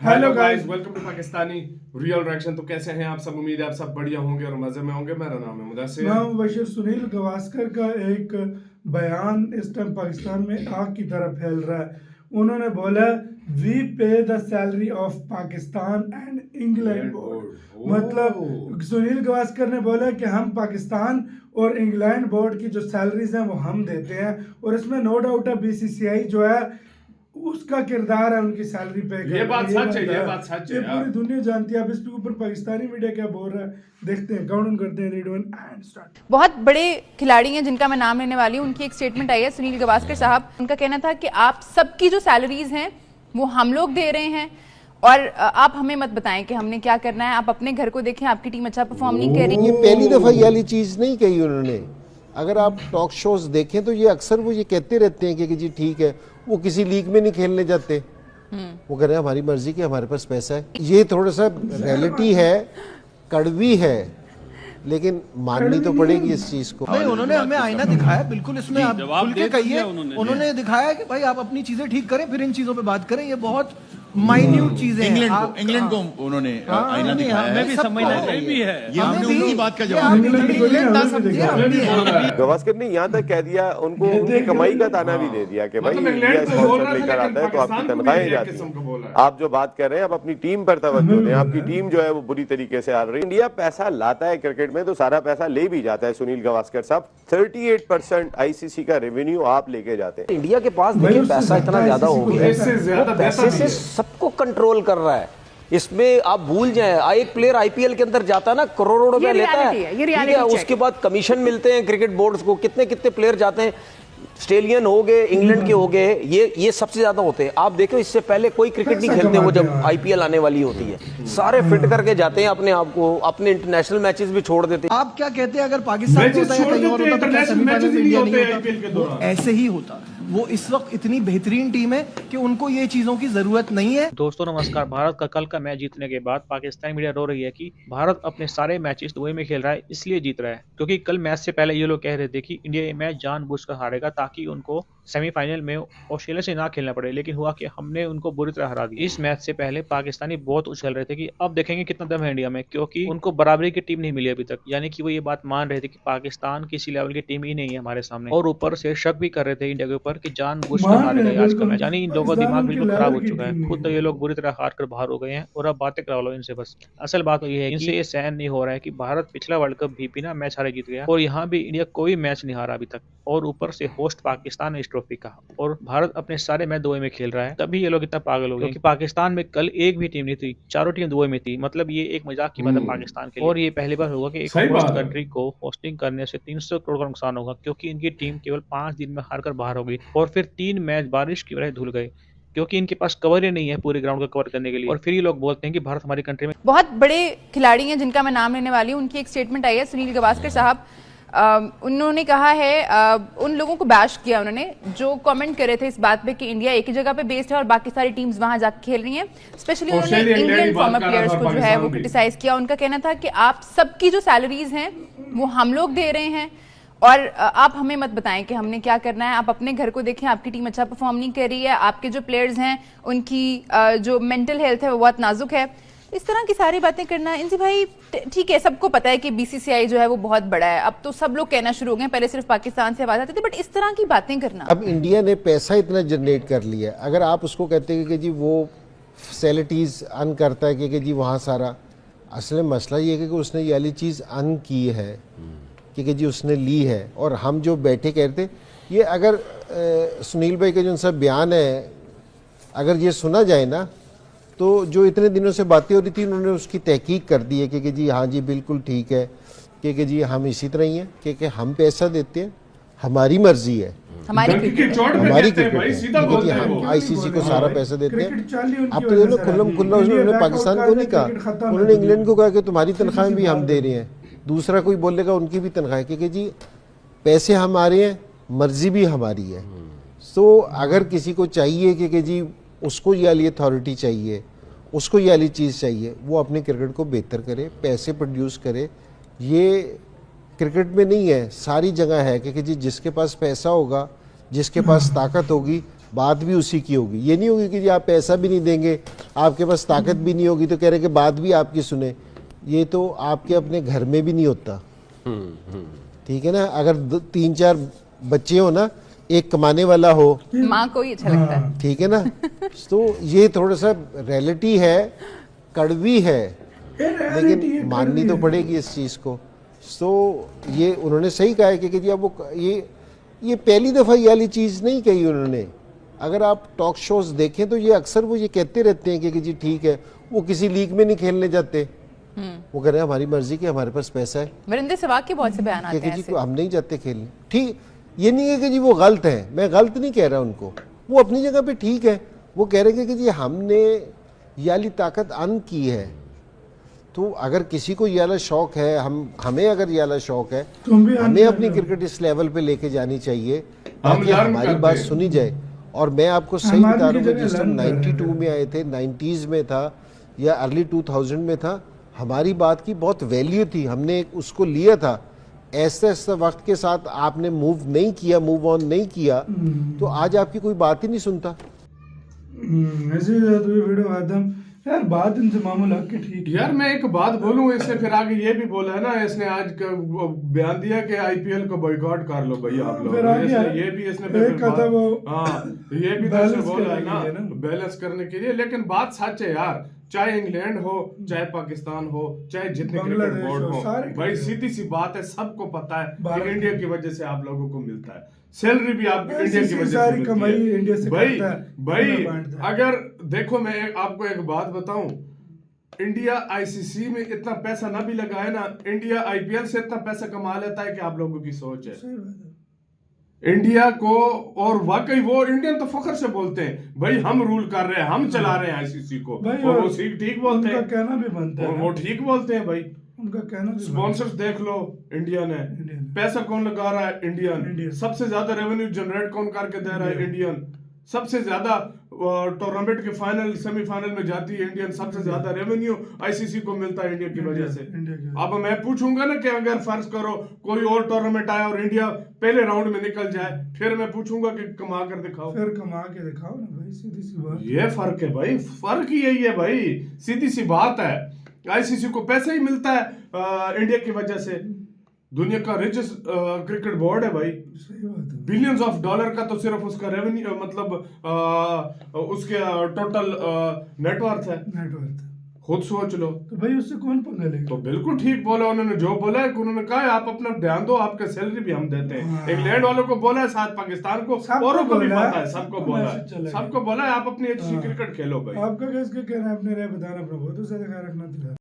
Hello guys, welcome to Pakistani real reaction. तो कैसे हैं आप सब? उम्मीद है आप सब बढ़िया होंगे और मजे में होंगे। मेरा नाम है मुदस्सिर। मैं हूं बशीर। सुनील गावस्कर का एक बयान इस टाइम पाकिस्तान में आग की तरह फैल रहा है। उन्होंने बोला वी पे the salary of Pakistan and England board. मतलब सुनील गावस्कर ने बोला कि हम पाकिस्तान और इंग्लैंड बोर्ड की जो सैलरीज हैं वो हम देते हैं, और इसमें नो डाउट है बीसीसीआई जो है उसका किरदार है उनकी सैलरी पे। ये बात सच है, ये बात सच है। पूरी दुनिया जानती है। अब इसके ऊपर पाकिस्तानी मीडिया क्या बोल रहा है देखते हैं, काउंट डाउन करते हैं। Read one and start. बहुत बड़े खिलाड़ी हैं जिनका मैं नाम लेने वाली हूँ। उनकी एक स्टेटमेंट आई है, सुनील गावस्कर साहब। उनका कहना था कि आप सबकी जो सैलरीज हैं वो हम लोग दे रहे हैं और आप हमें मत बताएं कि हमने क्या करना है। आप अपने घर को देखें, आपकी टीम अच्छा परफॉर्म नहीं कर रही। ये पहली दफा ये वाली चीज नहीं कही उन्होंने। अगर आप टॉक शोज देखें तो ये अक्सर वो ये कहते रहते हैं कि जी ठीक है, वो किसी लीग में नहीं खेलने जाते। वो कह रहे हैं हमारी मर्जी की, हमारे पास पैसा है। ये थोड़ा सा रियलिटी है, कड़वी है, लेकिन माननी तो पड़ेगी इस चीज को। भाई उन्होंने हमें आईना दिखाया, बिल्कुल इसमें आप खुल के कहिए। उन्होंने दिखाया कि भाई आप अपनी चीजें ठीक करें, फिर इन चीजों पे बात करें। ये बहुत माइन्यूट चीजें हैं। इंग्लैंड को उन्होंने आईना दिखाया है। भी समझना चाहिए है। ये हमने उनकी बात का जवाब गावस्कर ने यहाँ तक कह दिया, उनको उनकी कमाई का ताना भी दे दिया कि भाई इंडिया स्पॉन्सर लेकर आता है तो आपकी तनख्वाहें जाती हैं। आप जो बात कर रहे हैं, आप अपनी टीम पर तवज्जो दें। आपकी टीम जो है वो बुरी तरीके से हार रही है। इंडिया पैसा लाता है क्रिकेट में तो सारा पैसा ले भी जाता है। सुनील गावस्कर साहब, 38% आईसीसी का रेवेन्यू आप लेके जाते हैं। इंडिया के पास देखिए पैसा इतना ज्यादा हो गया है, पैसे से सबको कंट्रोल कर रहा है। इसमें आप भूल जाएं, एक प्लेयर आईपीएल के अंदर जाता है ना, करोड़ों रुपए लेता है, ठीक है, उसके बाद कमीशन मिलते हैं क्रिकेट बोर्ड्स को। कितने कितने प्लेयर जाते हैं, ऑस्ट्रेलियन हो गए, इंग्लैंड के हो गए, ये सबसे ज्यादा होते हैं। आप देखो इससे पहले कोई क्रिकेट नहीं खेलते वो जब आईपीएल आने वाली होती है। सारे फिट करके जाते हैं अपने आप को, अपने इंटरनेशनल मैचेस भी छोड़ देते हैं। आप क्या कहते हैं अगर पाकिस्तान होता है कहीं और होता तो क्या सेमीफाइनल में इंडिया नहीं होता? ऐसे ही होता। वो इस वक्त इतनी बेहतरीन टीम है कि उनको ये चीजों की जरूरत नहीं है। दोस्तों नमस्कार। भारत का कल का मैच जीतने के बाद पाकिस्तानी मीडिया रो रही है कि भारत अपने सारे मैचेस दुबई में खेल रहा है, इसलिए जीत रहा है। क्योंकि कल मैच से पहले ये लोग कह रहे थे कि इंडिया ये मैच जानबूझकर हारेगा ताकि उनको सेमीफाइनल में ऑस्ट्रेलिया से ना खेलना पड़े, लेकिन हुआ कि हमने उनको बुरी तरह हरा दिया। इस मैच से पहले पाकिस्तानी बहुत उछल रहे थे कि अब देखेंगे कितना दम है इंडिया में, क्योंकि उनको बराबरी की टीम नहीं मिली अभी तक। यानी कि वो ये बात मान रहे थे कि पाकिस्तान किसी लेवल की टीम ही नहीं है हमारे सामने, और ऊपर से शक भी कर रहे थे इंडिया के ऊपर कि जानबूझकर हारेगा आज का मैच। यानी इन लोगों का दिमाग बिल्कुल खराब हो चुका है। खुद तो ये लोग बुरी तरह हार कर बाहर हो गए हैं और अब बातें करा लो इनसे बस। असल बात तो ये है, इनसे ये सहन नहीं हो रहा है कि भारत पिछला वर्ल्ड कप भी बिना मैच हारे जीत गया और यहाँ भी इंडिया कोई मैच नहीं हारा अभी तक, और ऊपर से होस्ट पाकिस्तान है इस ट्रॉफी का, और भारत अपने सारे मैच दुबई में खेल रहा है। तभी ये लोग इतना पागल हो गए कि पाकिस्तान में कल एक भी टीम नहीं थी, चारों टीम दुबई में थी। मतलब ये एक मजाक की बात है पाकिस्तान के लिए। और ये पहली बार होगा कि एक होस्ट कंट्री को होस्टिंग करने से 300 करोड़ का नुकसान होगा, क्योंकि इनकी टीम केवल 5 दिन में हारकर बाहर हो गई और फिर 3 मैच बारिश की वजह धुल गए, क्योंकि इनके पास कवर ही नहीं है पूरे ग्राउंड को कवर करने के लिए। और फिर ये लोग बोलते हैं कि भारत हमारी कंट्री में। बहुत बड़े खिलाड़ी हैं जिनका मैं नाम लेने वाली हूँ। उनकी एक स्टेटमेंट आई है, सुनील गावस्कर साहब। उन्होंने कहा है, उन लोगों को बैश किया उन्होंने जो कमेंट कर रहे थे इस बात पे कि इंडिया एक ही जगह पे बेस्ड है और बाकी सारी टीम्स वहां जाकर खेल रही हैं। स्पेशली उन्होंने इंग्लैंड फॉर्मर प्लेयर्स को जो है वो क्रिटिसाइज किया। उनका कहना था कि आप सबकी जो सैलरीज हैं वो हम लोग दे रहे हैं और आप हमें मत बताएं कि हमने क्या करना है। आप अपने घर को देखें, आपकी टीम अच्छा परफॉर्म नहीं कर रही है, आपके जो प्लेयर्स हैं उनकी जो मेंटल हेल्थ है वो बहुत नाजुक है। इस तरह की सारी बातें करना इनसे भाई ठीक है। सबको पता है कि बीसीसीआई जो है वो बहुत बड़ा है, अब तो सब लोग कहना शुरू हो गए। पहले सिर्फ पाकिस्तान से आवाज आती थी, बट इस तरह की बातें करना। अब इंडिया ने पैसा इतना जनरेट कर लिया, अगर आप उसको कहते हैं कि जी वो फैसिलिटीज अर्न करता है कि जी वहाँ सारा, असल मसला ये है कि उसने ये वाली चीज़ अर्न की है कि जी उसने ली है। और हम जो बैठे कहते ये, अगर सुनील भाई का जो उनसा बयान है अगर ये सुना जाए ना, तो जो इतने दिनों से बातें हो रही थी उन्होंने उसकी तहकीक कर दी है कि जी हाँ जी बिल्कुल ठीक है, कि जी हम इसी तरह ही हैं, कि हम पैसा देते हैं, हमारी मर्जी है, हमारी क्रिकेट है, हम आईसीसी को सारा पैसा देते हैं। अब तो खुल्लम खुल्ला उन्होंने पाकिस्तान को नहीं कहा, उन्होंने इंग्लैंड को कहा कि तुम्हारी तनख्वाहें भी हम दे रहे हैं। दूसरा कोई बोलेगा उनकी भी तनख्वाह, क्योंकि जी पैसे हमारे हैं, मर्जी भी हमारी है। तो अगर किसी को चाहिए कि जी उसको ये वाली अथॉरिटी चाहिए, उसको ये वाली चीज़ चाहिए, वो अपने क्रिकेट को बेहतर करे, पैसे प्रोड्यूस करे। ये क्रिकेट में नहीं है, सारी जगह है कि जी जिसके पास पैसा होगा, जिसके पास ताकत होगी, बात भी उसी की होगी। ये नहीं होगी कि जी आप पैसा भी नहीं देंगे, आपके पास ताकत भी नहीं होगी तो कह रहे कि बात भी आपकी सुने। ये तो आपके अपने घर में भी नहीं होता, ठीक है ना। अगर 3-4 बच्चे हो ना, एक कमाने वाला हो, माँ को ही अच्छा लगता है, ठीक है ना। तो ये थोड़ा सा रियलिटी है, कड़वी है, लेकिन माननी तो पड़ेगी इस चीज़ को। तो ये उन्होंने सही कहा है कि जी अब वो ये पहली दफ़ा ये वाली चीज़ नहीं कही उन्होंने। अगर आप टॉक शोज देखें तो ये अक्सर वो ये कहते रहते हैं कि जी ठीक है, वो किसी लीग में नहीं खेलने जाते, वो कह रहे हैं हमारी मर्जी की, हमारे पास पैसा है। वीरेंद्र सहवाग के बहुत से बयान आते हैं जी ऐसे। हम नहीं जाते खेलने, ठीक। ये नहीं है कि जी वो गलत है, मैं गलत नहीं कह रहा उनको, वो अपनी जगह पे ठीक है। वो कह रहे हैं कि जी हमने ये वाली ताकत अन की है, तो अगर किसी को ये वाला शौक है, हमें अगर ये वाला शौक है, हमें अपनी क्रिकेट इस लेवल पे लेके जानी चाहिए ताकि हमारी बात सुनी जाए। और मैं आपको सही बता रहा हूँ, जिस टाइम 92 में आए थे, 90s में था या अर्ली 2000 में था, हमारी बात की बहुत वैल्यू थी, हमने उसको लिया था। ऐसे ऐसे वक्त के साथ आपने मूव नहीं किया, मूव ऑन नहीं किया, तो आज आपकी कोई बात ही नहीं सुनता। ऐसे वीडियो आदम यार, बात इनसे मामूल हक की ठीक है। यार मैं एक बात बोलूं, इससे फिर आगे ये भी बोला है ना, इसने आज बयान दिया कि आईपीएल को बॉयकॉट कर लो भाई आप लोग। ये भी इसने ये भी तो बोला है ना, बैलेंस करने के लिए। लेकिन बात सच है यार, चाहे इंग्लैंड हो, चाहे पाकिस्तान हो, चाहे जितने क्रिकेट बोर्ड हो, भाई सीधी सी बात है, सबको पता है कि इंडिया की वजह से आप लोगों को मिलता है, सैलरी भी आप इंडिया की वजह से मिलती है। भाई अगर देखो, मैं आपको एक बात बताऊं, इंडिया आईसीसी में इतना पैसा ना भी लगाए ना, इंडिया आईपीएल से इतना पैसा कमा लेता है कि आप लोगों की सोच है इंडिया को। और वाकई वो इंडियन तो फख्र से बोलते हैं भाई हम रूल कर रहे हैं, हम चला रहे हैं आईसीसी को, और वो ठीक बोलते हैं, कहना भी बनता है, वो ठीक बोलते हैं भाई। उनका कहना स्पॉन्सर्स देख लो, इंडियन है, पैसा कौन लगा रहा है, इंडियन। सबसे ज्यादा रेवेन्यू जनरेट कौन करके दे रहा है, इंडियन। सबसे ज्यादा टूर्नामेंट के फाइनल सेमीफाइनल में जाती है इंडियन, सबसे ज्यादा रेवेन्यू आईसीसी को मिलता है इंडिया की वजह से। अब मैं पूछूंगा ना कि अगर फर्ज करो कोई और टूर्नामेंट आया और इंडिया पहले राउंड में निकल जाए, फिर मैं पूछूंगा कि कमा कर दिखाओ, फिर कमा के दिखाओ ना भाई, सीधी सी बात। ये फर्क है भाई, फर्क ही यही है भाई, सीधी सी बात है। आईसीसी को पैसा ही मिलता है इंडिया की वजह से, दुनिया का रिचेस्ट क्रिकेट बोर्ड है भाई, बिलियंस ऑफ डॉलर का तो सिर्फ उसका रेवेन्यू मतलब उसके टोटल नेटवर्थ है, खुद सोच लो। तो भाई उससे कौन पंगा लेगा? तो बिल्कुल ठीक बोला उन्होंने, जो बोला है उन्होंने कहा है आप अपना ध्यान दो, आपका सैलरी भी हम देते हैं। इंग्लैंड वालों को बोला है, साथ पाकिस्तान को, औरों को भी पता है, सबको बोला है आप अपनी अच्छी क्रिकेट खेलो भाई। आपका कैसे कहना है, अपने राय बताना, अपना बहुत ज्यादा ख्याल रखना।